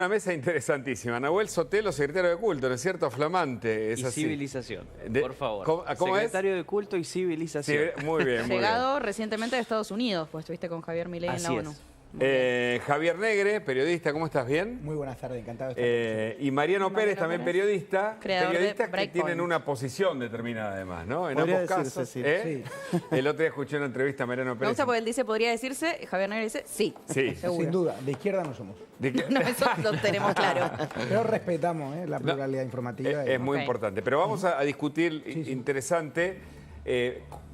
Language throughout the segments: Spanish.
Una mesa interesantísima. Nahuel Sotelo, secretario de Culto, ¿no es cierto? Flamante. Y así. civilización, por favor. ¿Cómo secretario de Culto y Civilización. Sí, muy bien, muy Llegado bien. recientemente de Estados Unidos, pues estuviste con Javier Milei en la Así ONU. es. Javier Negre, periodista, ¿cómo estás? ¿Bien? Muy buenas tardes, encantado de estar Y Mariano Pérez, también Pérez, periodista. creador de Periodistas que Breakpoint. tienen una posición determinada además, ¿no? En Podría ambos decirse, casos. sí. El otro día escuché una entrevista a Mariano Me Pérez. gusta porque él dice, podría decirse, Javier Negre dice, sí. Sí. Seguro. Sin duda, de izquierda no somos. ¿De qué? No, eso lo tenemos claro. Pero respetamos la pluralidad informativa. Es muy Ok. importante. Pero vamos a discutir, interesante,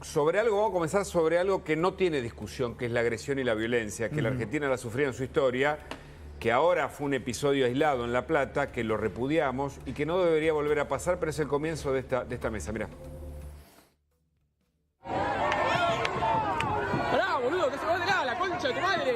sobre algo, vamos a comenzar sobre algo que no tiene discusión, que es la agresión y la violencia, que la Argentina la sufría en su historia, que ahora fue un episodio aislado en La Plata, que lo repudiamos y que no debería volver a pasar, pero es el comienzo de esta mesa. Mirá. Pará, boludo, que se va de nada, la concha de tu madre.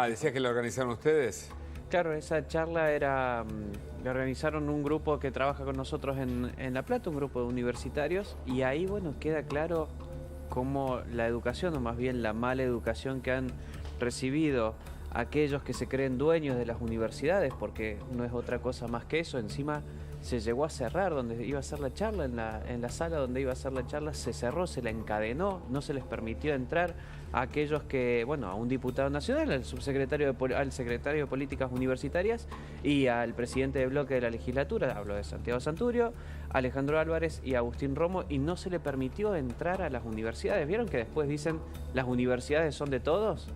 Decías que la organizaron ustedes. Claro, esa charla era, la organizaron un grupo que trabaja con nosotros en La Plata, un grupo de universitarios, y ahí, bueno, queda claro cómo la educación, o más bien la mala educación que han recibido aquellos que se creen dueños de las universidades, porque no es otra cosa más que eso. Encima se llegó a cerrar donde iba a ser la charla, en la sala donde iba a ser la charla se cerró, se la encadenó, no se les permitió entrar a aquellos que, bueno, a un diputado nacional, al subsecretario al secretario de Políticas Universitarias y al presidente de bloque de la legislatura, hablo de Santiago Santurio, Alejandro Álvarez y Agustín Romo, y no se le permitió entrar a las universidades. ¿Vieron que después dicen las universidades son de todos?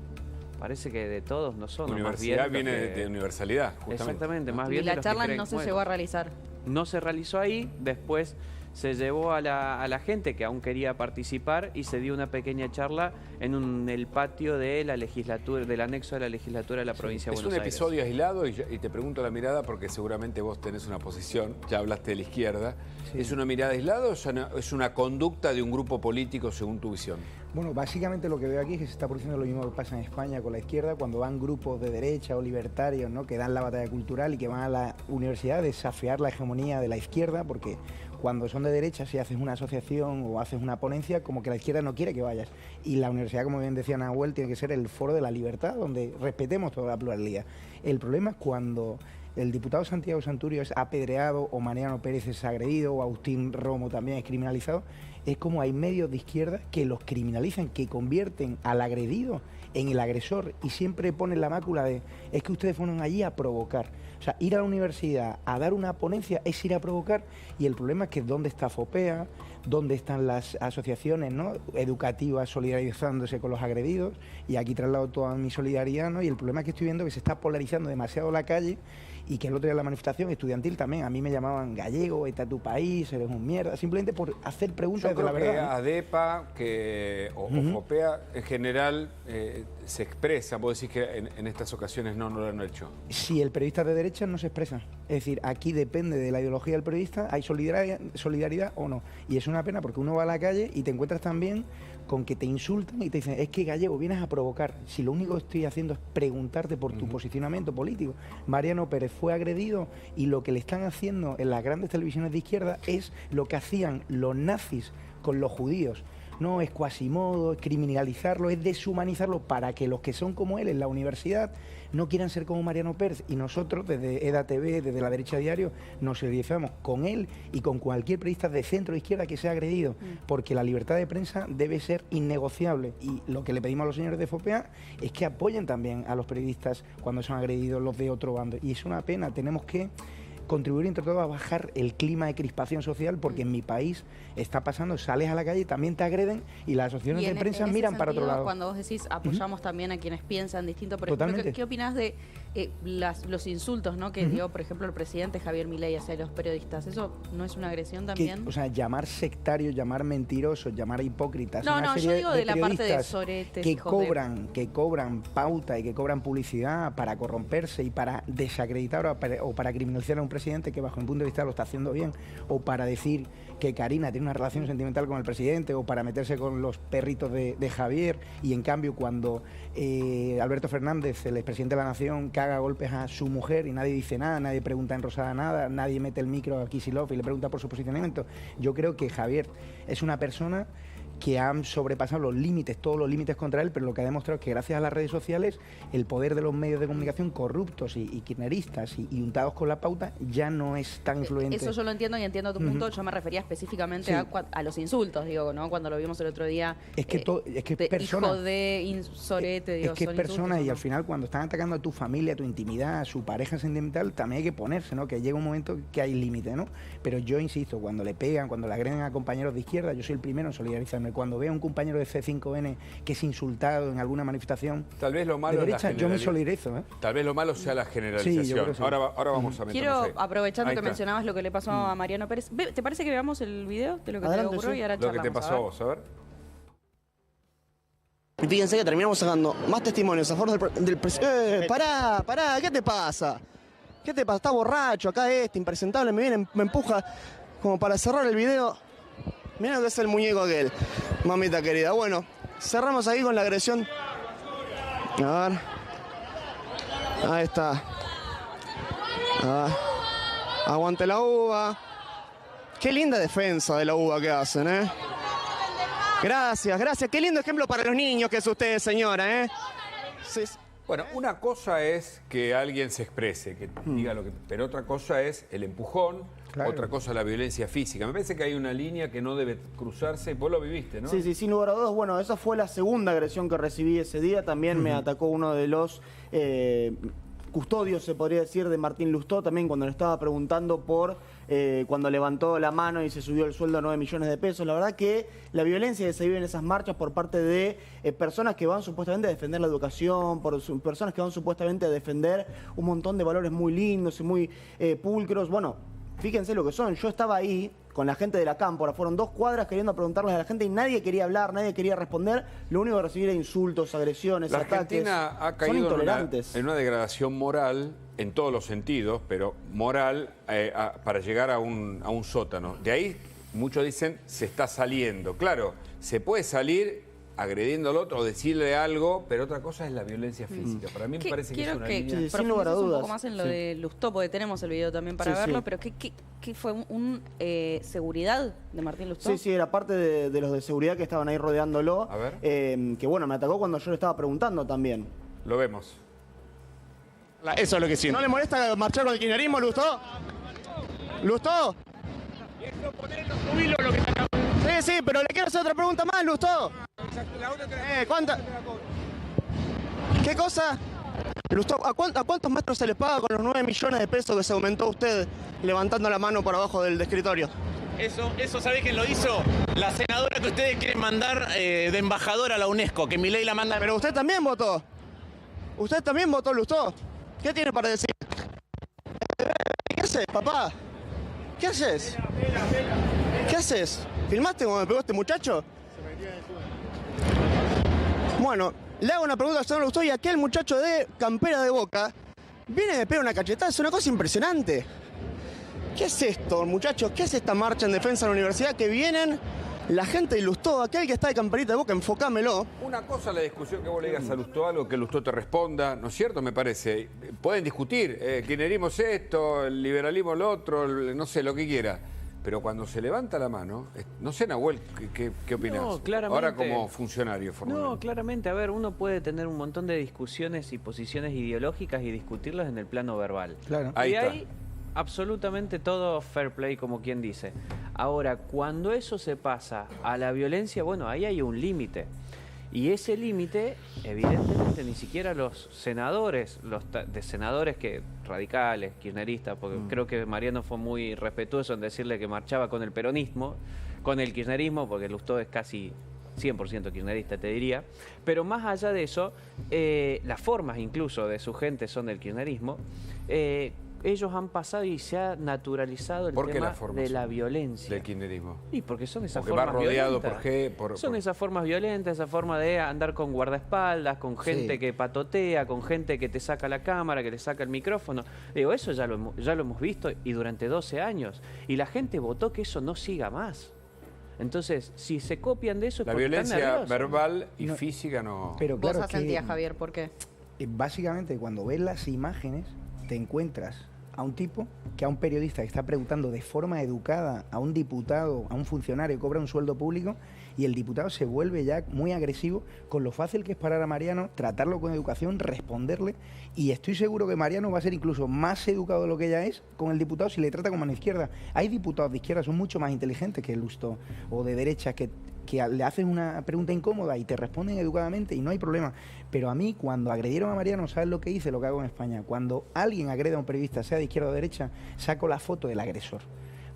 Parece que de todos no son. Universidad más bien viene que... de universalidad, justamente. Exactamente, más Y bien de la los que charla creen- no se bueno, llegó a realizar. no se realizó ahí, después se llevó a la gente que aún quería participar y se dio una pequeña charla en el patio de la legislatura, del anexo de la legislatura de la provincia de Es Buenos un Aires. episodio aislado y te pregunto la mirada porque seguramente vos tenés una posición, ya hablaste de la izquierda. Sí. ¿Es una mirada aislada o es una conducta de un grupo político según tu visión? Bueno, básicamente lo que veo aquí es que se está produciendo lo mismo que pasa en España con la izquierda, cuando van grupos de derecha o libertarios, ¿no?, que dan la batalla cultural y que van a la universidad a desafiar la hegemonía de la izquierda, porque cuando son de derecha, si haces una asociación o haces una ponencia, como que la izquierda no quiere que vayas. Y la universidad, como bien decía Nahuel, tiene que ser el foro de la libertad, donde respetemos toda la pluralidad. El problema es cuando el diputado Santiago Santurio es apedreado, o Mariano Pérez es agredido, o Agustín Romo también es criminalizado. Es como hay medios de izquierda que los criminalizan, que convierten al agredido en el agresor y siempre ponen la mácula de es que ustedes fueron allí a provocar. O sea, ir a la universidad a dar una ponencia es ir a provocar, y el problema es que ¿dónde está FOPEA? ¿Dónde están las asociaciones, ¿no?, educativas solidarizándose con los agredidos? Y aquí traslado toda mi solidaridad, ¿no? Y el problema es que estoy viendo que se está polarizando demasiado la calle, y que el otro día la manifestación estudiantil también, a mí me llamaban gallego, está tu país, eres un mierda, simplemente por hacer preguntas Yo de la creo que verdad, ¿no? ADEPA o FOPEA en general se expresa. Vos decís que en estas ocasiones no lo han hecho. Si el periodista es de derecha no se expresa. Es decir, aquí depende de la ideología del periodista, hay solidaridad o no. Y es una pena porque uno va a la calle y te encuentras también con que te insultan y te dicen, es que gallego, vienes a provocar. Si lo único que estoy haciendo es preguntarte por tu posicionamiento político. Mariano Pérez fue agredido y lo que le están haciendo en las grandes televisiones de izquierda es lo que hacían los nazis con los judíos. No es Quasimodo, es criminalizarlo, es deshumanizarlo para que los que son como él en la universidad no quieran ser como Mariano Pérez. Y nosotros, desde EDA-TV, desde La Derecha Diario, nos solidarizamos con él y con cualquier periodista de centro o izquierda que sea agredido, porque la libertad de prensa debe ser innegociable. Y lo que le pedimos a los señores de FOPEA es que apoyen también a los periodistas cuando son agredidos los de otro bando. Y es una pena, tenemos que contribuir entre todos a bajar el clima de crispación social, porque en mi país está pasando, sales a la calle y también te agreden y las asociaciones de prensa miran para otro lado. Cuando vos decís apoyamos también a quienes piensan distinto, por ejemplo, ¿qué opinás de los insultos, ¿no? que dio, por ejemplo, el presidente Javier Milei hacia los periodistas? ¿Eso no es una agresión también? O sea, llamar sectarios, llamar mentirosos, llamar hipócritas. No, una no, serie yo digo de la parte de periodistas soretes, que cobran pauta y que cobran publicidad para corromperse y para desacreditar o para criminalizar a un presidente que bajo mi punto de vista lo está haciendo bien, o para decir que Karina tiene una relación sentimental con el presidente, o para meterse con los perritos de Javier, y en cambio cuando Alberto Fernández, el expresidente de la Nación, caga golpes a su mujer y nadie dice nada, nadie pregunta en Rosada nada, nadie mete el micro a Kicillof y le pregunta por su posicionamiento. Yo creo que Javier es una persona que han sobrepasado los límites, todos los límites contra él, pero lo que ha demostrado es que gracias a las redes sociales el poder de los medios de comunicación corruptos y kirchneristas y untados con la pauta ya no es tan influyente. Eso yo lo entiendo y entiendo tu punto. Yo me refería específicamente a los insultos, digo, ¿no? Cuando lo vimos el otro día. Es que es persona. Hijo de sorete, digo, es que es persona y al final cuando están atacando a tu familia, a tu intimidad, a su pareja sentimental, también hay que ponerse, ¿no? Que llega un momento que hay límite, ¿no? Pero yo insisto, cuando le pegan, cuando le agreden a compañeros de izquierda, yo soy el primero en solidarizarme. Cuando veo a un compañero de C5N que es insultado en alguna manifestación tal vez lo malo de derecha, yo me solidarizo, ¿eh? Tal vez lo malo sea la generalización. Sí, yo creo que sí. Ahora vamos a meternos Quiero, ahí. aprovechando que mencionabas lo que le pasó a Mariano Pérez, ¿te parece que veamos el video de lo que te ocurrió? Y ahora lo que te pasó a vos, a ver. Y fíjense que terminamos sacando más testimonios a favor del presidente. Pará, ¿qué te pasa? ¿Qué te pasa? Está borracho acá impresentable, me viene, me empuja como para cerrar el video. Mirá lo que es el muñeco aquel, mamita querida. Bueno, cerramos aquí con la agresión. A ver. Ahí está. Aguante la uva. Qué linda defensa de la uva que hacen, ¿eh? Gracias. Qué lindo ejemplo para los niños que es usted, señora, ¿eh? Sí. Bueno, una cosa es que alguien se exprese, que diga lo que... Pero otra cosa es el empujón, otra cosa la violencia física. Me parece que hay una línea que no debe cruzarse. Vos lo viviste, ¿no? Sí, sin lugar a dudas. Bueno, esa fue la segunda agresión que recibí ese día. También me atacó uno de los custodios, se podría decir, de Martín Lustó, también cuando le estaba preguntando por cuando levantó la mano y se subió el sueldo a 9 millones de pesos. La verdad que la violencia que se vive en esas marchas por parte de personas que van supuestamente a defender la educación, personas que van supuestamente a defender un montón de valores muy lindos y muy pulcros. Bueno, fíjense lo que son. Yo estaba ahí con la gente de la Cámpora, fueron 2 cuadras queriendo preguntarles a la gente y nadie quería hablar, nadie quería responder. Lo único que recibí era insultos, agresiones, ataques. La Argentina ha caído son intolerantes. en una degradación moral en todos los sentidos, pero moral para llegar a un sótano. De ahí muchos dicen se está saliendo. Claro, se puede salir agrediendo al otro o decirle algo, pero otra cosa es la violencia física. Para mí me parece que es una línea... Quiero que sin lugar a dudas. un poco más en lo de Lustó, porque tenemos el video también para verlo, pero ¿qué fue? ¿Seguridad de Martín Lustó? Sí, era parte de los de seguridad que estaban ahí rodeándolo. A ver. Que bueno, me atacó cuando yo le estaba preguntando también. Lo vemos. Eso es lo que siento. ¿No le molesta marchar con el kirchnerismo, Lustó? ¿Lustó? Sí, pero le quiero hacer otra pregunta más, Lustó. ¿Cuánta? ¿Qué cosa? Lustó, ¿a cuántos metros se les paga con los 9 millones de pesos que se aumentó usted levantando la mano por abajo del escritorio? Eso ¿sabés quién lo hizo? La senadora que ustedes quieren mandar de embajadora a la UNESCO, que Milei la manda... Pero usted también votó. Usted también votó, Lustó. ¿Qué tiene para decir? ¿Qué haces, papá? ¿Qué haces? ¿Qué haces? ¿Filmaste cuando me pegó este muchacho? Bueno, le hago una pregunta al señor Lustó y aquel muchacho de campera de Boca viene y me pega una cachetada. Es una cosa impresionante. ¿Qué es esto, muchachos? ¿Qué es esta marcha en defensa de la universidad que vienen la gente de Lustó? Aquel que está de camperita de Boca, enfocámelo. Una cosa la discusión que vos le digas a Lustó algo, que Lustó te responda, ¿no es cierto? Me parece. Pueden discutir, kirchnerismo es esto, el liberalismo lo otro, no sé, lo que quiera. Pero cuando se levanta la mano, no sé, Nahuel, ¿qué opinás? No, claramente. Ahora como funcionario formal. No, claramente, a ver, uno puede tener un montón de discusiones y posiciones ideológicas y discutirlas en el plano verbal. Claro. Y ahí absolutamente todo fair play, como quien dice. Ahora, cuando eso se pasa a la violencia, bueno, ahí hay un límite. Y ese límite, evidentemente, ni siquiera los senadores, de senadores que radicales, kirchneristas, porque creo que Mariano fue muy respetuoso en decirle que marchaba con el peronismo, con el kirchnerismo, porque Lustó es casi 100% kirchnerista, te diría. Pero más allá de eso, las formas incluso de su gente son del kirchnerismo. Ellos han pasado y se ha naturalizado el tema de la violencia. Del kirchnerismo. Y porque son esas formas formas violentas. Porque va rodeado por qué. Son esas formas violentas, esa forma de andar con guardaespaldas, con gente que patotea, con gente que te saca la cámara, que te saca el micrófono. Digo, eso ya lo hemos visto y durante 12 años. Y la gente votó que eso no siga más. Entonces, si se copian de eso es la porque violencia están nerviosos. Verbal y física no... Pero claro, ¿Vos sentías, Javier, por qué? Básicamente, cuando ves las imágenes, te encuentras a un tipo que a un periodista que está preguntando de forma educada a un diputado, a un funcionario que cobra un sueldo público, y el diputado se vuelve ya muy agresivo con lo fácil que es parar a Mariano, tratarlo con educación, responderle, y estoy seguro que Mariano va a ser incluso más educado de lo que ella es con el diputado si le trata como mano izquierda. Hay diputados de izquierda, son mucho más inteligentes que el Lustó, o de derecha, que le haces una pregunta incómoda y te responden educadamente y no hay problema. Pero a mí, cuando agredieron a Mariano, ¿sabes lo que hice? Lo que hago en España. Cuando alguien agrede a un periodista, sea de izquierda o de derecha, saco la foto del agresor,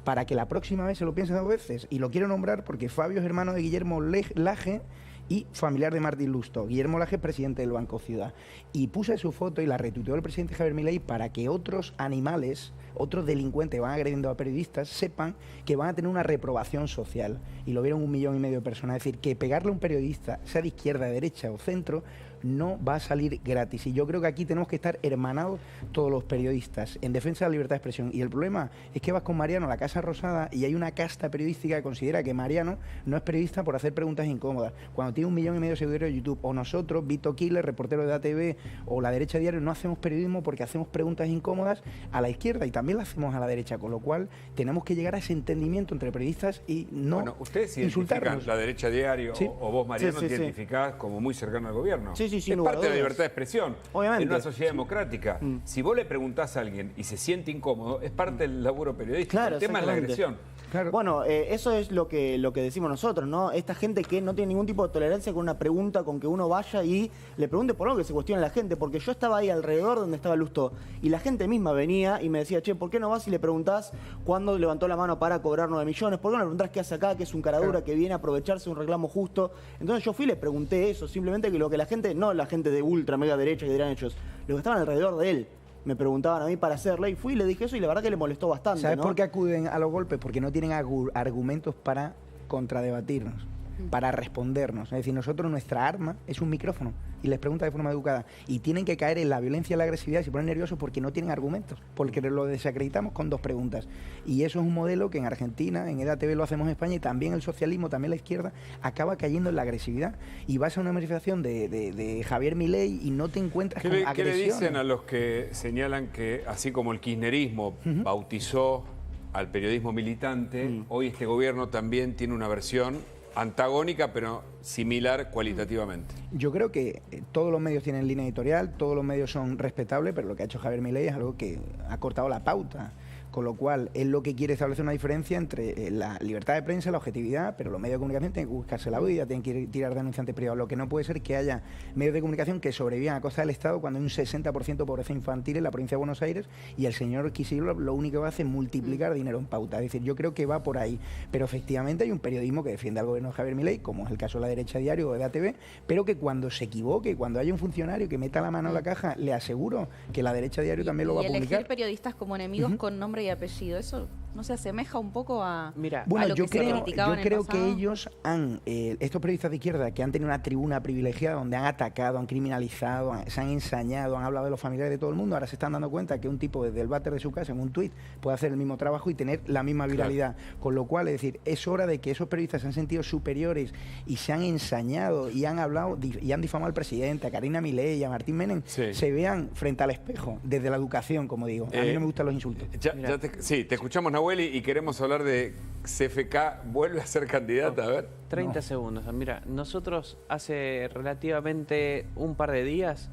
para que la próxima vez se lo piensen 2 veces. Y lo quiero nombrar porque Fabio es hermano de Guillermo Laje y familiar de Martín Lustó. Guillermo Laje es presidente del Banco Ciudad. Y puse su foto y la retuiteó el presidente Javier Milei para que otros animales, otros delincuentes que van agrediendo a periodistas, sepan que van a tener una reprobación social. Y lo vieron 1,5 millones de personas. Es decir, que pegarle a un periodista, sea de izquierda, derecha o centro, no va a salir gratis. Y yo creo que aquí tenemos que estar hermanados todos los periodistas en defensa de la libertad de expresión. Y el problema es que vas con Mariano a la Casa Rosada y hay una casta periodística que considera que Mariano no es periodista por hacer preguntas incómodas. Cuando tiene 1,5 millones de seguidores de YouTube, o nosotros, Vito Killer, reportero de ATV, o La Derecha Diario, no hacemos periodismo porque hacemos preguntas incómodas a la izquierda y también las hacemos a la derecha, con lo cual tenemos que llegar a ese entendimiento entre periodistas y no Bueno, ustedes insultarnos. identifican La Derecha Diario, Sí. o vos, Mariano, Sí, te identificás como muy cercano al gobierno. Sí, es parte de la libertad de expresión. Obviamente. En una sociedad democrática. Si vos le preguntás a alguien y se siente incómodo, es parte del laburo periodístico. Claro, el tema es la exactamente. agresión. Claro. Bueno, eso es lo que decimos nosotros, ¿no? Esta gente que no tiene ningún tipo de tolerancia con una pregunta, con que uno vaya y le pregunte por algo que se cuestione a la gente, porque yo estaba ahí alrededor donde estaba Lustó y la gente misma venía y me decía, che, ¿por qué no vas y le preguntás cuándo levantó la mano para cobrar 9 millones? ¿Por qué no le preguntás qué hace acá, que es un caradura, que viene a aprovecharse de un reclamo justo? Entonces yo fui y le pregunté eso, simplemente que lo que la gente, no la gente de ultra, mega derecha que dirán ellos, los que estaban alrededor de él, me preguntaban a mí para hacerla y fui y le dije eso y la verdad que le molestó bastante. ¿Sabes ¿no? por qué acuden a los golpes? Porque no tienen argumentos para contradebatirnos, para respondernos. Es decir, nosotros, nuestra arma es un micrófono y les pregunta de forma educada. Y tienen que caer en la violencia y la agresividad y se ponen nerviosos porque no tienen argumentos, porque lo desacreditamos con 2 preguntas. Y eso es un modelo que en Argentina, en EDATV lo hacemos en España, y también el socialismo, también la izquierda, acaba cayendo en la agresividad. Y vas a una manifestación de Javier Milei y no te encuentras con agresión. ¿Qué le dicen a los que señalan que, así como el kirchnerismo bautizó al periodismo militante, hoy este gobierno también tiene una versión antagónica, pero similar cualitativamente? Yo creo que todos los medios tienen línea editorial, todos los medios son respetables, pero lo que ha hecho Javier Milei es algo que ha cortado la pauta. Con lo cual, él lo que quiere es establecer una diferencia entre la libertad de prensa y la objetividad, pero los medios de comunicación tienen que buscarse la vida, tienen que tirar denunciantes privados. Lo que no puede ser que haya medios de comunicación que sobrevivan a costa del Estado cuando hay un 60% de pobreza infantil en la provincia de Buenos Aires y el señor Kicillof lo único que hace es multiplicar dinero en pauta. Es decir, yo creo que va por ahí. Pero efectivamente hay un periodismo que defiende al gobierno de Javier Milei, como es el caso de La Derecha Diario o de ATV, pero que cuando se equivoque, cuando haya un funcionario que meta la mano en la caja, le aseguro que La Derecha Diario también lo va a publicar. Y elegir periodistas como enemigos con nombre y apellido, eso ¿no se asemeja un poco a, bueno, a lo que se criticaba en el creo pasado? que ellos han, estos periodistas de izquierda que han tenido una tribuna privilegiada donde han atacado, han criminalizado, se han ensañado, han hablado de los familiares de todo el mundo, ahora se están dando cuenta que un tipo desde el váter de su casa en un tuit puede hacer el mismo trabajo y tener la misma viralidad. Claro. Con lo cual, es decir, es hora de que esos periodistas se han sentido superiores y se han ensañado y han hablado y han difamado al presidente, a Karina Milei, a Martín Menem, se vean frente al espejo, desde la educación, como digo. A mí no me gustan los insultos. Te escuchamos, Nahuel, y queremos hablar de CFK. ¿Vuelve a ser candidata? A ver. 30 segundos. Mira, nosotros hace relativamente un par de días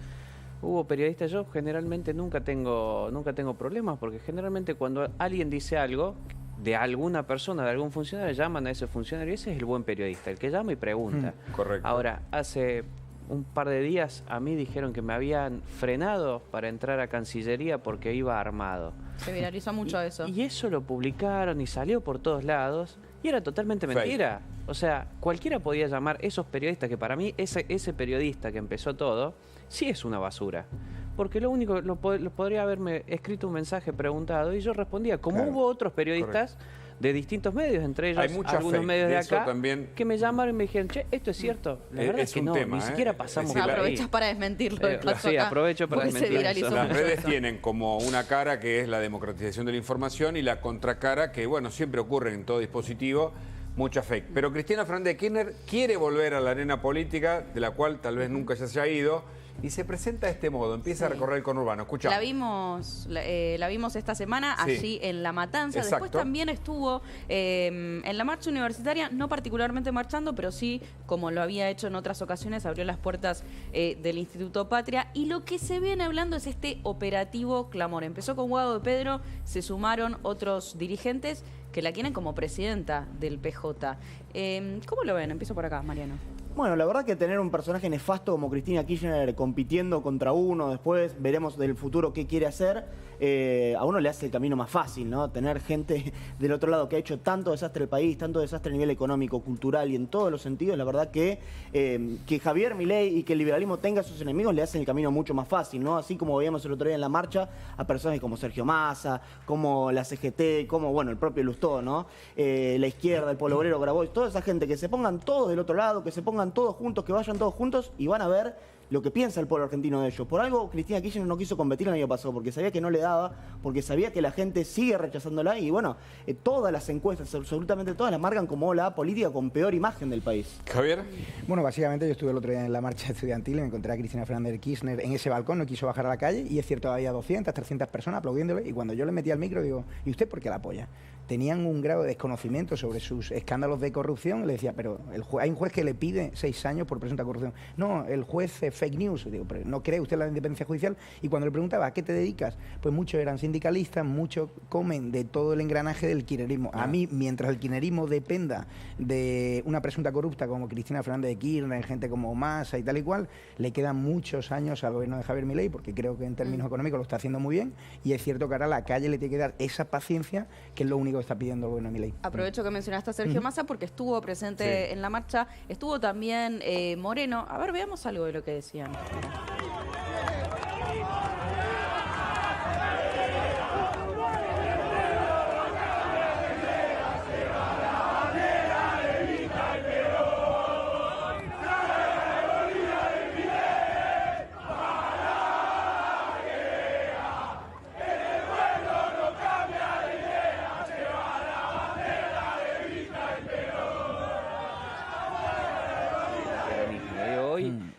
hubo periodistas. Yo generalmente nunca tengo problemas, porque generalmente cuando alguien dice algo de alguna persona, de algún funcionario, llaman a ese funcionario. Ese es el buen periodista, el que llama y pregunta. Correcto. Ahora, hace un par de días a mí dijeron que me habían frenado para entrar a Cancillería porque iba armado. Se viralizó mucho eso. Y eso lo publicaron y salió por todos lados y era totalmente mentira. O sea, cualquiera podía llamar, esos periodistas, que para mí ese periodista que empezó todo, sí es una basura. Porque lo único, lo podría haberme escrito un mensaje, preguntado, y yo respondía, como hubo otros periodistas de distintos medios, entre ellos algunos medios de acá, que me llamaron y me dijeron, che, ¿esto es cierto? La verdad es que no, ni siquiera pasamos por ahí. Aprovechas para desmentirlo. Sí, aprovecho para desmentirlo. Las redes tienen como una cara que es la democratización de la información y la contracara que, bueno, siempre ocurre en todo dispositivo, mucha fake. Pero Cristina Fernández de Kirchner quiere volver a la arena política, de la cual tal vez nunca se haya ido, y se presenta de este modo, empieza a recorrer el conurbano. Escuchamos. La vimos esta semana allí en La Matanza. Exacto. Después también estuvo en la marcha universitaria, no particularmente marchando, pero sí, como lo había hecho en otras ocasiones, abrió las puertas del Instituto Patria. Y lo que se viene hablando es este operativo Clamor. Empezó con Guado de Pedro, se sumaron otros dirigentes que la quieren como presidenta del PJ. ¿Cómo lo ven? Empiezo por acá, Mariano. Bueno, la verdad que tener un personaje nefasto como Cristina Kirchner compitiendo contra uno, después veremos del futuro qué quiere hacer, a uno le hace el camino más fácil, ¿no? Tener gente del otro lado que ha hecho tanto desastre al país, tanto desastre a nivel económico, cultural y en todos los sentidos, la verdad que Javier Milei y que el liberalismo tenga a sus enemigos le hacen el camino mucho más fácil, ¿no? Así como veíamos el otro día en la marcha a personajes como Sergio Massa, como la CGT, como, bueno, el propio Lustó, ¿no? La izquierda, el Polo Obrero, Grabois, toda esa gente, que se pongan todos del otro lado, que se pongan todos juntos, que vayan todos juntos y van a ver lo que piensa el pueblo argentino de ellos. Por algo Cristina Kirchner no quiso competir el año pasado, porque sabía que no le daba, porque sabía que la gente sigue rechazándola y bueno, todas las encuestas, absolutamente todas, las marcan como la política con peor imagen del país. Javier. Bueno, básicamente yo estuve el otro día en la marcha estudiantil y me encontré a Cristina Fernández de Kirchner en ese balcón, no quiso bajar a la calle y es cierto, había 200, 300 personas aplaudiéndole y cuando yo le metí al micro digo, ¿y usted por qué la apoya? Tenían un grado de desconocimiento sobre sus escándalos de corrupción. Le decía, pero hay un juez que le pide 6 años por presunta corrupción. No, el juez fake news. Digo, pero ¿no cree usted la independencia judicial? Y cuando le preguntaba, ¿a qué te dedicas? Pues muchos eran sindicalistas, muchos comen de todo el engranaje del kirchnerismo. A mí, mientras el kirchnerismo dependa de una presunta corrupta como Cristina Fernández de Kirchner, gente como Massa y tal y cual, le quedan muchos años al gobierno de Javier Milei, porque creo que en términos económicos lo está haciendo muy bien, y es cierto que ahora la calle le tiene que dar esa paciencia, que es lo único que está pidiendo el gobierno de Milei. Aprovecho que mencionaste a Sergio Massa porque estuvo presente en la marcha, estuvo también Moreno. A ver, veamos algo de lo que decían.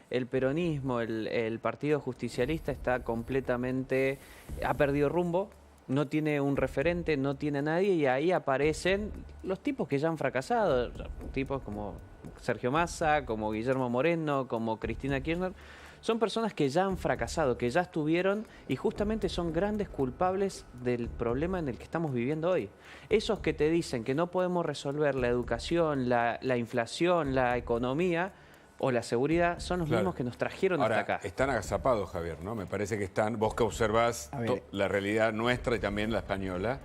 El peronismo, el partido justicialista está completamente, ha perdido rumbo, no tiene un referente, no tiene a nadie y ahí aparecen los tipos que ya han fracasado, tipos como Sergio Massa, como Guillermo Moreno, como Cristina Kirchner. Son personas que ya han fracasado, que ya estuvieron y justamente son grandes culpables del problema en el que estamos viviendo hoy. Esos que te dicen que no podemos resolver la educación, la inflación, la economía o la seguridad, son los mismos que nos trajeron hasta acá. Están agazapados, Javier, ¿no? Me parece que están, vos que observás la realidad nuestra y también la española,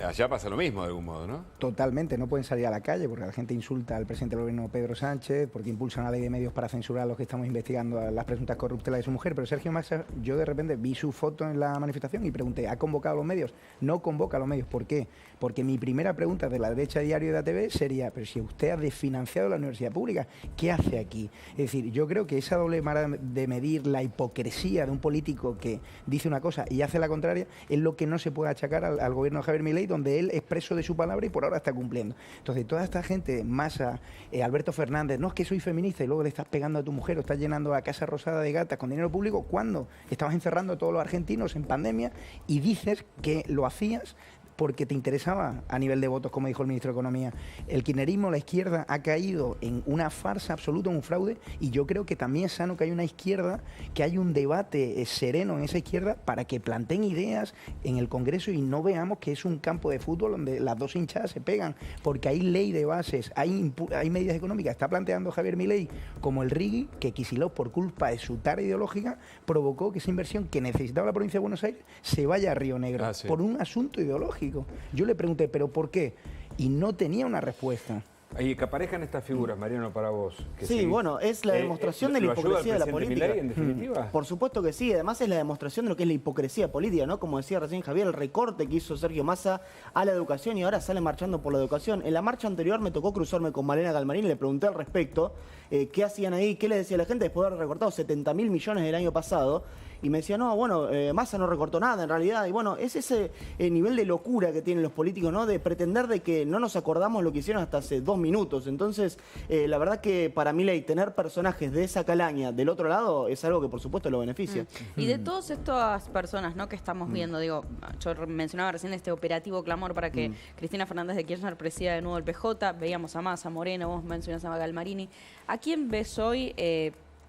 allá pasa lo mismo de algún modo, ¿no? Totalmente, no pueden salir a la calle porque la gente insulta al presidente del gobierno Pedro Sánchez, porque impulsan una ley de medios para censurar a los que estamos investigando a las presuntas corruptelas de su mujer, pero Sergio Massa, yo de repente vi su foto en la manifestación y pregunté, ¿ha convocado a los medios? No convoca a los medios, ¿por qué? Porque mi primera pregunta de la derecha diario de ATV sería, pero si usted ha desfinanciado la universidad pública, ¿qué hace aquí? Es decir, yo creo que esa doble vara de medir la hipocresía de un político que dice una cosa y hace la contraria es lo que no se puede achacar al gobierno de Javier Milei, donde él es preso de su palabra y por ahora está cumpliendo. Entonces, toda esta gente, Massa, Alberto Fernández, no es que soy feminista y luego le estás pegando a tu mujer o estás llenando la Casa Rosada de gatas con dinero público, cuando estabas encerrando a todos los argentinos en pandemia y dices que lo hacías porque te interesaba a nivel de votos, como dijo el ministro de Economía. El kirchnerismo, la izquierda, ha caído en una farsa absoluta, en un fraude, y yo creo que también es sano que haya una izquierda, que haya un debate sereno en esa izquierda para que planteen ideas en el Congreso y no veamos que es un campo de fútbol donde las dos hinchadas se pegan, porque hay ley de bases, hay medidas económicas. Está planteando Javier Milei como el RIGI, que Kicillof, por culpa de su tara ideológica, provocó que esa inversión que necesitaba la provincia de Buenos Aires se vaya a Río Negro, sí. por un asunto ideológico. Yo le pregunté, ¿pero por qué? Y no tenía una respuesta. Y que aparezcan estas figuras, Mariano, para vos. Que Sí, bueno, es la demostración de la hipocresía de la política. Milei, en definitiva? Por supuesto que sí, además es la demostración de lo que es la hipocresía política, ¿no? Como decía recién Javier, el recorte que hizo Sergio Massa a la educación y ahora sale marchando por la educación. En la marcha anterior me tocó cruzarme con Malena Galmarini y le pregunté al respecto qué hacían ahí, qué le decía a la gente después de haber recortado 70.000 millones del año pasado. Y me decía, no, bueno, Massa no recortó nada en realidad. Y bueno, es ese nivel de locura que tienen los políticos, ¿no? De pretender de que no nos acordamos lo que hicieron hasta hace 2 minutos. Entonces, la verdad que para Milei tener personajes de esa calaña del otro lado es algo que por supuesto lo beneficia. Y de todas estas personas, ¿no?, que estamos viendo, digo, yo mencionaba recién este operativo clamor para que Cristina Fernández de Kirchner presida de nuevo el PJ, veíamos a Massa, Moreno, vos mencionás a Galmarini. ¿A quién ves hoy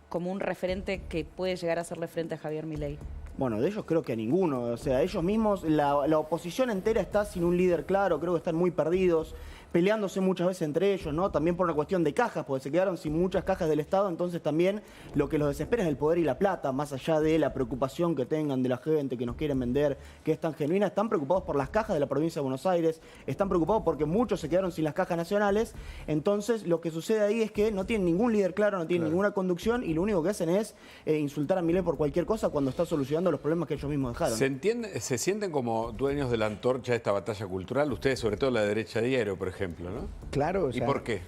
como un referente que puede llegar a hacerle frente a Javier Milei? Bueno, de ellos creo que a ninguno. O sea, ellos mismos, la oposición entera está sin un líder claro, creo que están muy perdidos, peleándose muchas veces entre ellos, ¿no? También por una cuestión de cajas, porque se quedaron sin muchas cajas del Estado, entonces también lo que los desespera es el poder y la plata, más allá de la preocupación que tengan de la gente que nos quieren vender, que es tan genuina. Están preocupados por las cajas de la provincia de Buenos Aires, están preocupados porque muchos se quedaron sin las cajas nacionales. Entonces lo que sucede ahí es que no tienen ningún líder claro, no tienen ninguna conducción y lo único que hacen es insultar a Milei por cualquier cosa cuando está solucionando los problemas que ellos mismos dejaron. ¿Se sienten como dueños de la antorcha de esta batalla cultural? Ustedes, sobre todo la derecha diario, por ejemplo, ¿no? Claro, o ¿Y sea, por qué?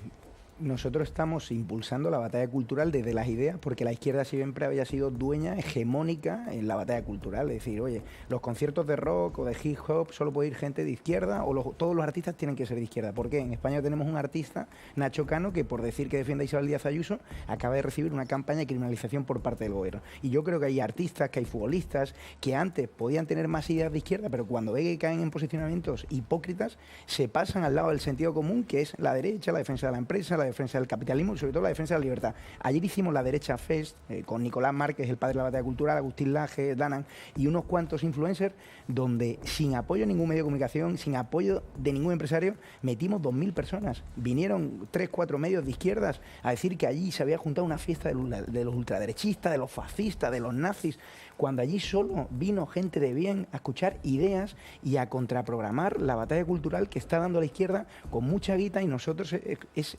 Nosotros estamos impulsando la batalla cultural desde las ideas, porque la izquierda siempre había sido dueña, hegemónica en la batalla cultural. Es decir, oye, los conciertos de rock o de hip hop solo puede ir gente de izquierda o todos los artistas tienen que ser de izquierda. ¿Por qué? En España tenemos un artista, Nacho Cano, que por decir que defiende a Isabel Díaz Ayuso, acaba de recibir una campaña de criminalización por parte del gobierno. Y yo creo que hay artistas, que hay futbolistas, que antes podían tener más ideas de izquierda, pero cuando ven que caen en posicionamientos hipócritas, se pasan al lado del sentido común, que es la derecha, la defensa de la empresa, la defensa del capitalismo y sobre todo la defensa de la libertad. Ayer hicimos la Derecha Fest con Nicolás Márquez, el padre de la batalla cultural, Agustín Laje, Danan y unos cuantos influencers, donde sin apoyo de ningún medio de comunicación, sin apoyo de ningún empresario, metimos 2.000 personas. Vinieron 3, 4 medios de izquierdas a decir que allí se había juntado una fiesta de los ultraderechistas, de los fascistas, de los nazis, cuando allí solo vino gente de bien a escuchar ideas y a contraprogramar la batalla cultural que está dando la izquierda con mucha guita, y nosotros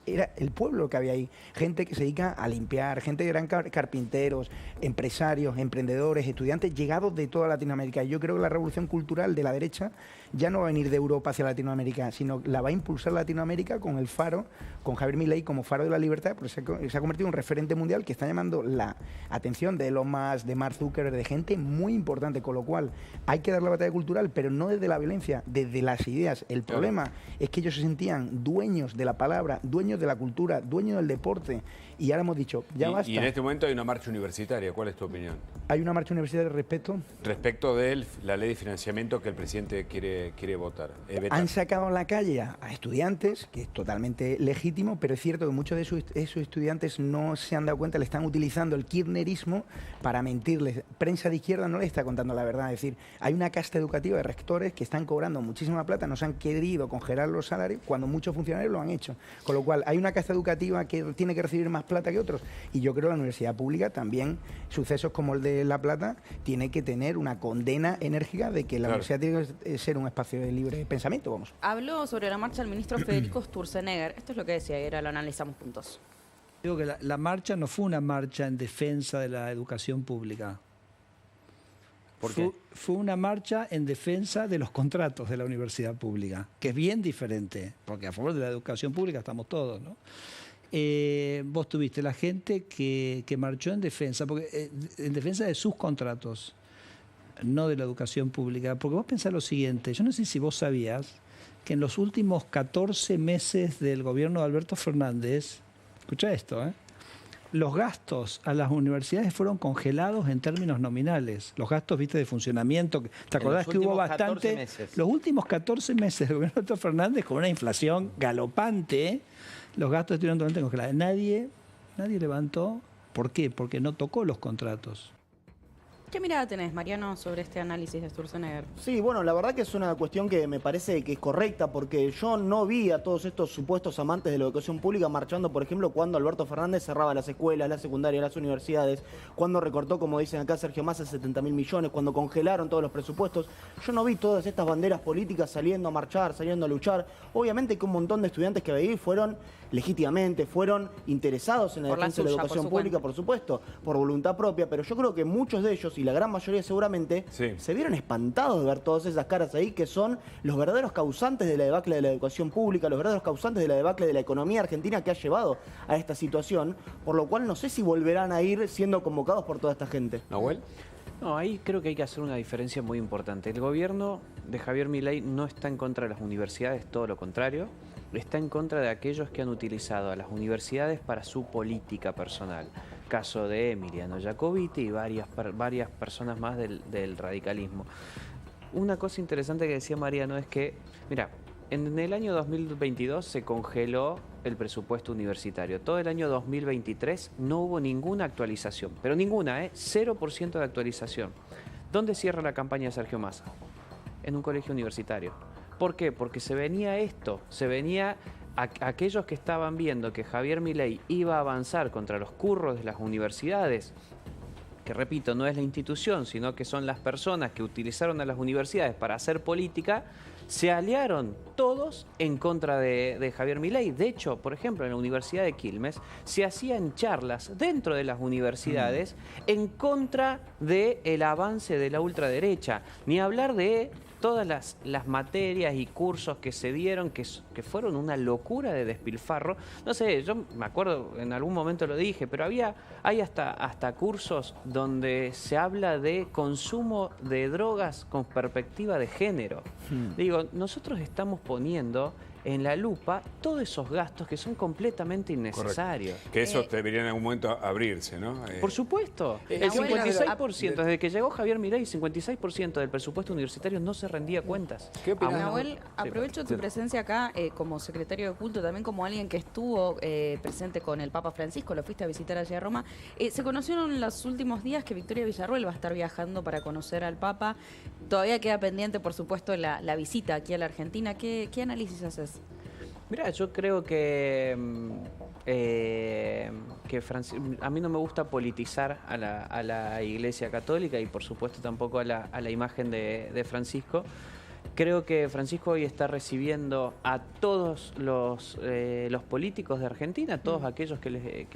era el pueblo que había ahí, gente que se dedica a limpiar, gente que eran carpinteros, empresarios, emprendedores, estudiantes llegados de toda Latinoamérica. Y yo creo que la revolución cultural de la derecha ya no va a venir de Europa hacia Latinoamérica, sino la va a impulsar Latinoamérica con el faro, con Javier Milei como faro de la libertad, porque se ha convertido en un referente mundial que está llamando la atención de Elon Musk, de Mark Zuckerberg, de gente muy importante, con lo cual hay que dar la batalla cultural, pero no desde la violencia, desde las ideas. El problema es que ellos se sentían dueños de la palabra, dueños de la cultura, dueños del deporte, y ahora hemos dicho, ya basta. Y en este momento hay una marcha universitaria, ¿cuál es tu opinión? ¿Hay una marcha universitaria respecto? Respecto de la ley de financiamiento que el presidente quiere votar. Han sacado a la calle a estudiantes, que es totalmente legítimo, pero es cierto que muchos de esos estudiantes no se han dado cuenta, le están utilizando el kirchnerismo para mentirles. Prensa de izquierda no le está contando la verdad. Es decir, hay una casta educativa de rectores que están cobrando muchísima plata, no se han querido congelar los salarios cuando muchos funcionarios lo han hecho. Con lo cual, hay una casta educativa que tiene que recibir más plata que otros. Y yo creo que la universidad pública también, sucesos como el de La Plata, tiene que tener una condena enérgica de que la universidad tiene que ser un espacio de libre pensamiento. Vamos. Habló sobre la marcha el ministro Federico Sturzenegger. Esto es lo que decía, y ahora lo analizamos juntos. Digo que la marcha no fue una marcha en defensa de la educación pública. ¿Por qué? Fue una marcha en defensa de los contratos de la universidad pública, que es bien diferente, porque a favor de la educación pública estamos todos, ¿no? Vos tuviste la gente que marchó en defensa de sus contratos, no de la educación pública. Porque vos pensás lo siguiente, yo no sé si vos sabías que en los últimos 14 meses del gobierno de Alberto Fernández, escucha esto, los gastos a las universidades fueron congelados en términos nominales. Los gastos, viste, de funcionamiento. ¿Te acordás que hubo bastante? Los últimos 14 meses del gobierno de Alberto Fernández, con una inflación galopante, los gastos estuvieron totalmente congelados. Nadie levantó. ¿Por qué? Porque no tocó los contratos. ¿Qué mirada tenés, Mariano, sobre este análisis de Sturzenegger? Sí, bueno, la verdad que es una cuestión que me parece que es correcta, porque yo no vi a todos estos supuestos amantes de la educación pública marchando, por ejemplo, cuando Alberto Fernández cerraba las escuelas, las secundarias, las universidades, cuando recortó, como dicen acá Sergio Massa, 70.000 millones, cuando congelaron todos los presupuestos. Yo no vi todas estas banderas políticas saliendo a marchar, saliendo a luchar. Obviamente que un montón de estudiantes que veí fueron legítimamente, fueron interesados en la defensa de la educación pública, por supuesto, por voluntad propia, pero yo creo que muchos de ellos, y la gran mayoría seguramente, se vieron espantados de ver todas esas caras ahí, que son los verdaderos causantes de la debacle de la educación pública, los verdaderos causantes de la debacle de la economía argentina que ha llevado a esta situación, por lo cual no sé si volverán a ir siendo convocados por toda esta gente. ¿Nahuel? No, ahí creo que hay que hacer una diferencia muy importante. El gobierno de Javier Milei no está en contra de las universidades, todo lo contrario. Está en contra de aquellos que han utilizado a las universidades para su política personal. Caso de Emiliano Jacobiti y varias personas más del radicalismo. Una cosa interesante que decía Mariano es que, mira, en el año 2022 se congeló el presupuesto universitario. Todo el año 2023 no hubo ninguna actualización, pero ninguna, 0% de actualización. ¿Dónde cierra la campaña de Sergio Massa? En un colegio universitario. ¿Por qué? Porque se venía esto, se venía aquellos que estaban viendo que Javier Milei iba a avanzar contra los curros de las universidades, que repito, no es la institución, sino que son las personas que utilizaron a las universidades para hacer política, se aliaron todos en contra de Javier Milei. De hecho, por ejemplo, en la Universidad de Quilmes se hacían charlas dentro de las universidades en contra del avance de la ultraderecha, ni hablar de todas las materias y cursos que se dieron, que fueron una locura de despilfarro. No sé, yo me acuerdo, en algún momento lo dije, pero hay hasta cursos donde se habla de consumo de drogas con perspectiva de género. Digo, nosotros estamos poniendo en la lupa todos esos gastos que son completamente innecesarios. Correcto. Que eso debería en algún momento abrirse, ¿no? Por supuesto. El 56%, desde que llegó Javier Milei, el 56% del presupuesto universitario no se rendía cuentas. ¿Qué opinas? Nahuel, aprovecho tu presencia acá como secretario de culto, también como alguien que estuvo presente con el Papa Francisco, lo fuiste a visitar allí a Roma. Se conocieron en los últimos días que Victoria Villarruel va a estar viajando para conocer al Papa. Todavía queda pendiente, por supuesto, la visita aquí a la Argentina. ¿Qué análisis haces? Mira, yo creo que a mí no me gusta politizar a la Iglesia Católica y por supuesto tampoco a la imagen de Francisco. Creo que Francisco hoy está recibiendo a todos los políticos de Argentina, todos aquellos que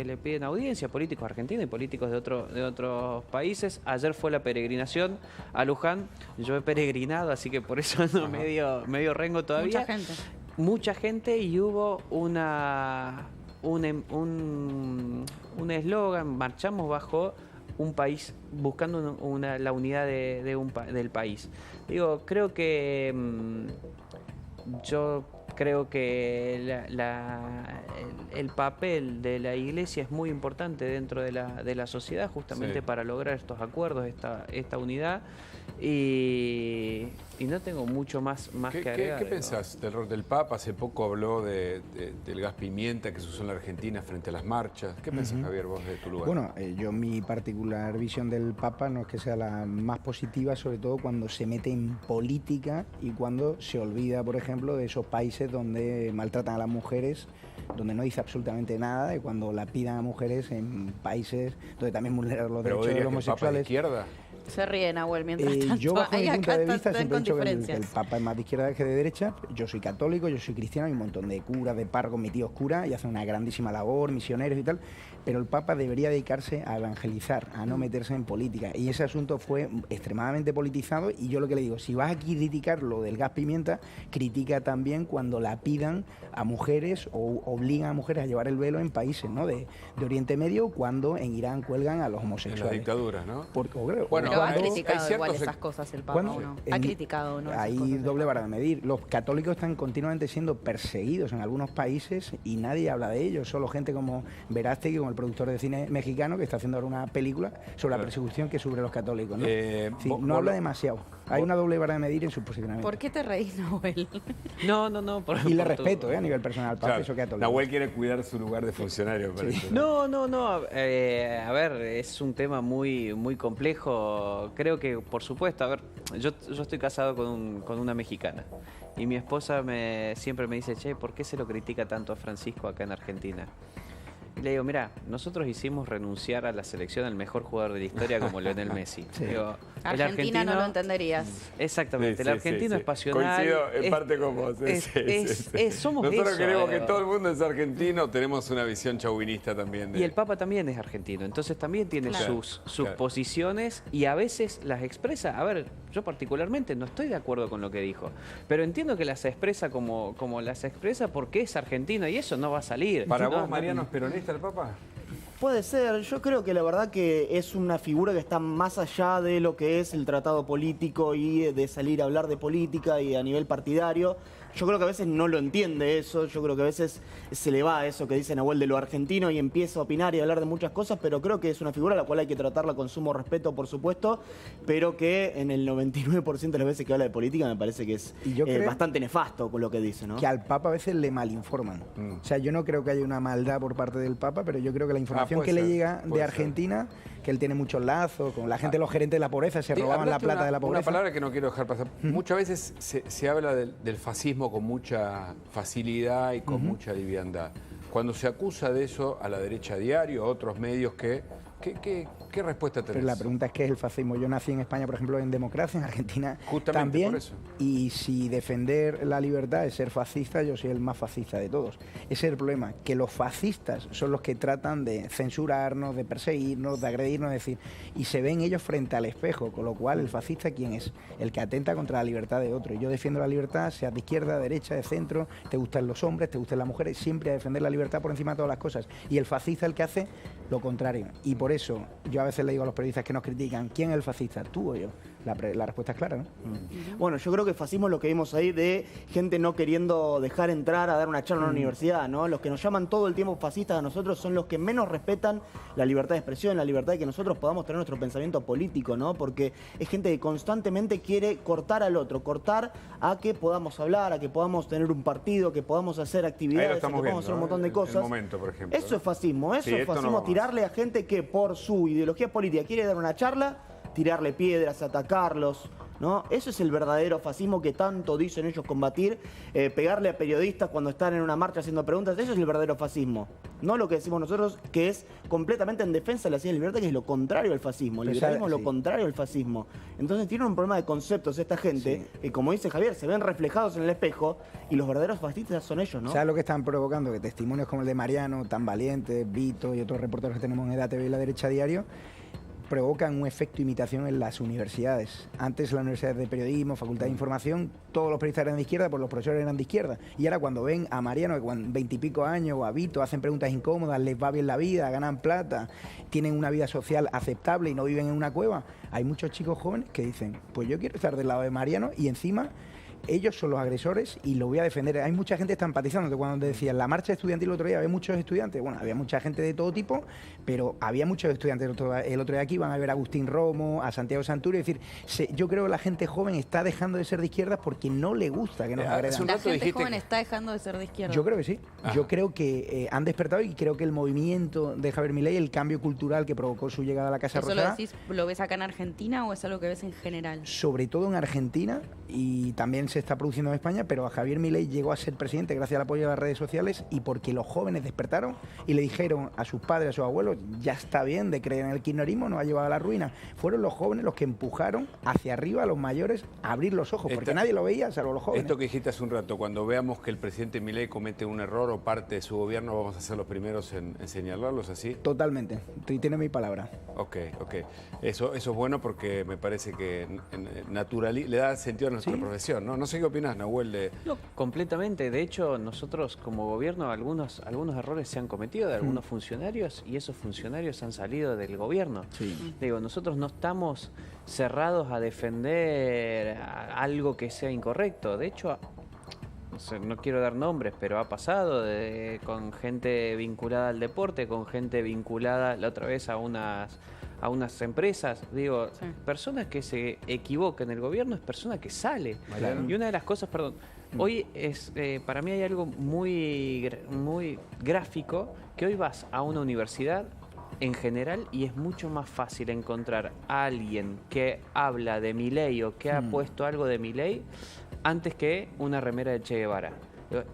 le piden audiencia, políticos argentinos y políticos de otros países. Ayer fue la peregrinación a Luján, yo he peregrinado, así que por eso ando medio rengo todavía. Mucha gente y hubo un eslogan, marchamos bajo un país, buscando la unidad del país. Digo, creo que el papel de la Iglesia es muy importante dentro de la sociedad, justamente para lograr estos acuerdos, esta unidad. Y no tengo mucho más que agregar. ¿Qué pensás del rol del Papa? Hace poco habló del gas pimienta que se usó en la Argentina frente a las marchas. ¿Qué pensás, Javier, vos de tu lugar? Bueno, yo mi particular visión del Papa no es que sea la más positiva, sobre todo cuando se mete en política y cuando se olvida, por ejemplo, de esos países donde maltratan a las mujeres, donde no dice absolutamente nada, y cuando la pidan a mujeres en países donde también vulneran los derechos de los homosexuales. ¿Pero izquierda? Se ríe, Nahuel, mientras tanto. Yo, bajo mi punto de vista, siempre he dicho que el Papa es más de izquierda que de derecha. Yo soy católico, yo soy cristiano, hay un montón de curas, de párrocos, mi tío es cura y hacen una grandísima labor, misioneros y tal, pero el Papa debería dedicarse a evangelizar, a no meterse en política. Y ese asunto fue extremadamente politizado y yo lo que le digo, si vas a criticar lo del gas pimienta, critica también cuando la pidan a mujeres o obligan a mujeres a llevar el velo en países, ¿no?, de Oriente Medio, cuando en Irán cuelgan a los homosexuales. En las dictaduras, ¿no? Porque, bueno, Pero ha cuando- criticado hay igual ciertos- esas cosas el Papa, Cuando ¿o no? en- Ha criticado, ¿no? Esas Hay cosas del doble Papa. vara de medir. Los católicos están continuamente siendo perseguidos en algunos países y nadie habla de ellos. Solo gente como Verástegui, como el productor de cine mexicano, que está haciendo ahora una película sobre la persecución que sufren los católicos. ¿no? Sí, no habla demasiado. Hay una doble vara de medir en su posicionamiento. ¿Por qué te reís, Nahuel? No. Y le por respeto, a nivel personal, Papa, Claro, eso católico. Nahuel quiere cuidar su lugar de funcionario, parece. No. A ver, es un tema muy complejo. Creo que, por supuesto, a ver, yo estoy casado con una mexicana. Y mi esposa siempre me dice, che, ¿por qué se lo critica tanto a Francisco acá en Argentina? Y le digo, mira, nosotros hicimos renunciar a la selección al mejor jugador de la historia como Lionel Messi. Sí. Digo, el Argentina no lo entenderías. Exactamente, el argentino es pasional. Coincido en es- parte con vos. somos Nosotros eso, queremos que todo el mundo es argentino, tenemos una visión chauvinista también. Y el Papa también es argentino, entonces también tiene Claro. sus Claro. posiciones y a veces las expresa. A ver, yo particularmente no estoy de acuerdo con lo que dijo, pero entiendo que las expresa como las expresa porque es argentino y eso no va a salir. ¿Para No, vos, no, Mariano, es peronista el Papa? Puede ser, yo creo que la verdad que es una figura que está más allá de lo que es el tratado político y de salir a hablar de política y a nivel partidario. Yo creo que a veces no lo entiende eso, yo creo que a veces se le va a eso que dice Nahuel de lo argentino y empieza a opinar y a hablar de muchas cosas, pero creo que es una figura a la cual hay que tratarla con sumo respeto, por supuesto, pero que en el 99% de las veces que habla de política me parece que es Y yo creo bastante nefasto con lo que dice, ¿no? que al Papa a veces le malinforman. O sea, yo no creo que haya una maldad por parte del Papa, pero yo creo que la información puede que ser, le llega puede de ser. Argentina, que él tiene muchos lazos con la gente, los gerentes de la pobreza, se robaban la Hablaste plata de la pobreza. Una palabra que no quiero dejar pasar. Muchas veces se habla del fascismo con mucha facilidad y con mucha liviandad. Cuando se acusa de eso a la derecha a diario, a otros medios, ¿qué respuesta tenés? Pero la pregunta es qué es el fascismo. Yo nací en España, por ejemplo, en democracia, en Argentina Justamente también. por eso. Y si defender la libertad es ser fascista, yo soy el más fascista de todos. Ese es el problema, que los fascistas son los que tratan de censurarnos, de perseguirnos, de agredirnos, es decir, y se ven ellos frente al espejo, con lo cual el fascista, ¿quién es? El que atenta contra la libertad de otro. Y yo defiendo la libertad, seas de izquierda, de derecha, de centro, te gustan los hombres, te gustan las mujeres, siempre a defender la libertad por encima de todas las cosas. Y el fascista el que hace lo contrario. Y por eso yo a veces le digo a los periodistas que nos critican, ¿quién es el fascista? ¿Tú o yo? La respuesta es clara, ¿no? Bueno, yo creo que fascismo es lo que vimos ahí de gente no queriendo dejar entrar a dar una charla en una universidad, ¿no? Los que nos llaman todo el tiempo fascistas a nosotros son los que menos respetan la libertad de expresión, la libertad de que nosotros podamos tener nuestro pensamiento político, ¿no? Porque es gente que constantemente quiere cortar al otro, cortar a que podamos hablar, a que podamos tener un partido, que podamos hacer Ahí lo actividades, a que estamos podamos hacer un viendo, montón de el cosas. momento, por ejemplo, Eso ¿no? es fascismo, eso Sí, es esto no fascismo, vamos. tirarle a gente que por su ideología política quiere dar una charla, tirarle piedras, atacarlos, ¿no? Eso es el verdadero fascismo que tanto dicen ellos combatir, pegarle a periodistas cuando están en una marcha haciendo preguntas, eso es el verdadero fascismo. No lo que decimos nosotros, que es completamente en defensa de la libertad, que es lo contrario al fascismo. El liberalismo es lo sí. contrario al fascismo. Entonces tienen un problema de conceptos esta gente, que como dice Javier, se ven reflejados en el espejo, y los verdaderos fascistas son ellos, ¿no? ¿Sabes lo que están provocando? Que testimonios como el de Mariano, tan valiente, Vito y otros reporteros que tenemos en EDATV y La Derecha a Diario, provocan un efecto imitación en las universidades. Antes las universidades de periodismo, facultad de información, todos los periodistas eran de izquierda, pues los profesores eran de izquierda. Y ahora cuando ven a Mariano, que con 20 y pico años, o a Vito, hacen preguntas incómodas, les va bien la vida, ganan plata, tienen una vida social aceptable y no viven en una cueva, hay muchos chicos jóvenes que dicen, pues yo quiero estar del lado de Mariano y encima ellos son los agresores y lo voy a defender. Hay mucha gente que está empatizando. Cuando decían la marcha estudiantil el otro día, había muchos estudiantes. Bueno, había mucha gente de todo tipo, pero había muchos estudiantes el otro día aquí. Van a ver a Agustín Romo, a Santiago Santurio. Es decir, yo creo que la gente joven está dejando de ser de izquierdas porque no le gusta que nos agredan. La gente joven está dejando de ser de izquierda. Yo creo que sí. Ajá. Yo creo que han despertado y creo que el movimiento de Javier Milei, el cambio cultural que provocó su llegada a la Casa ¿Eso Rosada, lo ves acá en Argentina o es algo que ves en general? sobre todo en Argentina y también se está produciendo en España, pero a Javier Milei llegó a ser presidente gracias al apoyo de las redes sociales y porque los jóvenes despertaron y le dijeron a sus padres, a sus abuelos, ya está bien de creer en el kirchnerismo, nos ha llevado a la ruina. Fueron los jóvenes los que empujaron hacia arriba a los mayores a abrir los ojos, porque nadie lo veía, salvo los jóvenes. Esto que dijiste hace un rato, cuando veamos que el presidente Milei comete un error o parte de su gobierno, vamos a ser los primeros en señalarlos así. Totalmente, tiene mi palabra. Ok. Eso es bueno porque me parece que le da sentido a nuestra profesión, ¿no? No sé qué opinás, Nahuel, de... No, completamente. De hecho, nosotros como gobierno algunos errores se han cometido de algunos funcionarios y esos funcionarios han salido del gobierno. Sí. Digo, nosotros no estamos cerrados a defender algo que sea incorrecto. De hecho, no quiero dar nombres, pero ha pasado con gente vinculada al deporte, con gente vinculada la otra vez a unas empresas. Digo, Sí. personas que se equivocan en el gobierno es persona que sale. Claro. Y una de las cosas, perdón, hoy es, para mí hay algo muy gráfico, que hoy vas a una universidad en general y es mucho más fácil encontrar a alguien que habla de Milei o que ha puesto algo de Milei antes que una remera de Che Guevara.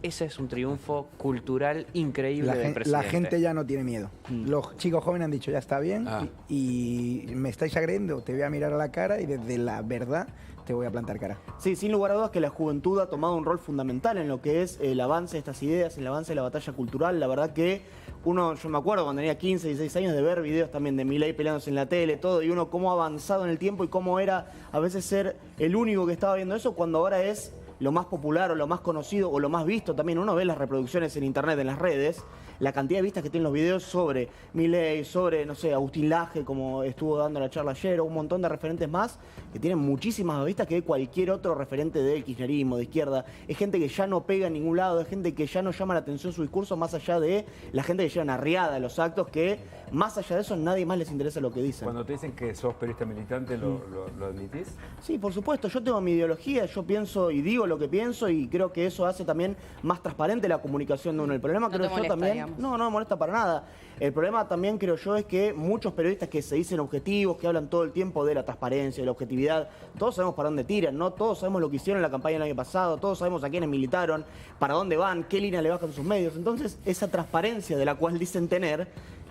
Ese es un triunfo cultural increíble del presidente. La gente ya no tiene miedo. Los chicos jóvenes han dicho, ya está bien, Ah. y me estáis agrediendo, te voy a mirar a la cara y desde la verdad te voy a plantar cara. Sí, sin lugar a dudas que la juventud ha tomado un rol fundamental en lo que es el avance de estas ideas, el avance de la batalla cultural. La verdad que yo me acuerdo cuando tenía 15, 16 años de ver videos también de Milei peleándose en la tele, todo, y uno cómo ha avanzado en el tiempo y cómo era a veces ser el único que estaba viendo eso, cuando ahora es lo más popular o lo más conocido o lo más visto también. Uno ve las reproducciones en internet, en las redes, la cantidad de vistas que tienen los videos sobre Milei, sobre, no sé, Agustín Laje, como estuvo dando la charla ayer, o un montón de referentes más que tienen muchísimas más vistas que cualquier otro referente del kirchnerismo, de izquierda. Es gente que ya no pega en ningún lado, es gente que ya no llama la atención su discurso, más allá de la gente que llevan arriada a los actos, que más allá de eso nadie más les interesa lo que dicen. Cuando te dicen que sos periodista militante, ¿lo admitís? Sí, por supuesto, yo tengo mi ideología, yo pienso y digo lo que pienso y creo que eso hace también más transparente la comunicación de uno. El problema No creo te yo molesta, también... digamos. No me molesta para nada. El problema también creo yo es que muchos periodistas que se dicen objetivos, que hablan todo el tiempo de la transparencia, de la objetividad, todos sabemos para dónde tiran, ¿no? Todos sabemos lo que hicieron en la campaña el año pasado, todos sabemos a quiénes militaron, para dónde van, qué línea le bajan sus medios. Entonces, esa transparencia de la cual dicen tener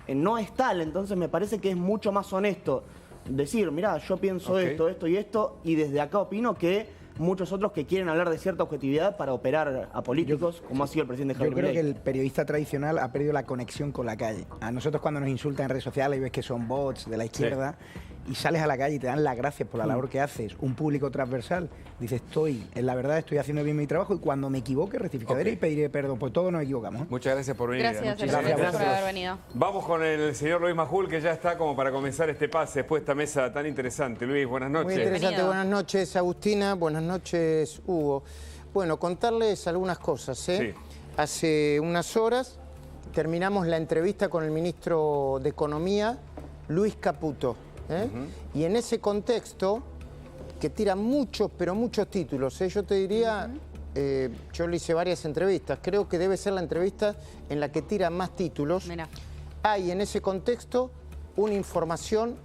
no es tal. Entonces, me parece que es mucho más honesto decir, mirá, yo pienso esto y esto, y desde acá opino que muchos otros que quieren hablar de cierta objetividad para operar a políticos, como ha sido el presidente Javier Yo creo Milei. que el periodista tradicional ha perdido la conexión con la calle. A nosotros cuando nos insultan en redes sociales y ves que son bots de la izquierda y sales a la calle y te dan las gracias por la labor que haces, un público transversal, dices, en la verdad estoy haciendo bien mi trabajo y cuando me equivoque rectificaré y pediré perdón, pues todos nos equivocamos. Muchas gracias por venir. Gracias, Muchísimas gracias por haber venido. Vamos con el señor Luis Majul, que ya está como para comenzar este pase después de esta mesa tan interesante. Luis, buenas noches. Muy interesante. Bienvenido. Buenas noches, Agustina. Buenas noches, Hugo. Bueno, contarles algunas cosas, ¿eh? Sí. Hace unas horas terminamos la entrevista con el ministro de Economía, Luis Caputo, ¿eh? Y en ese contexto, que tira muchos, pero muchos títulos, ¿eh? Yo te diría, yo le hice varias entrevistas, creo que debe ser la entrevista en la que tira más títulos. Mirá. Hay en ese contexto una información